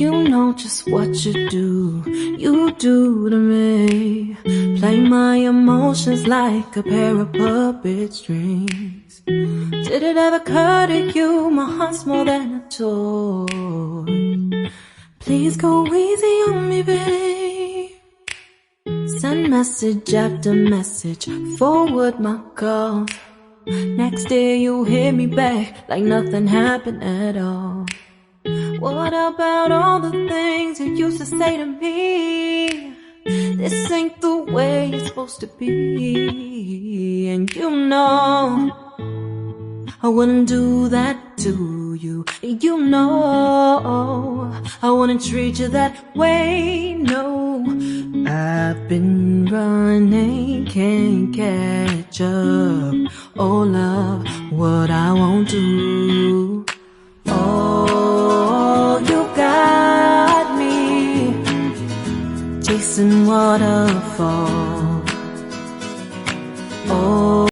You know just what you do to me. Play my emotions like a pair of puppet strings. Did it ever occur to you my heart's more than a toy? Please go easy on me, babe. Send message after message, forward my calls. Next day you hit me back like nothing happened at all. What about all the things you used to say to me? This ain't the way it's supposed to be. And you know I wouldn't do that to you. You know I wouldn't treat you that way, no. I've been running, can't catch up. Oh love, what I won't do. Oh, you got me chasing waterfalls. Oh.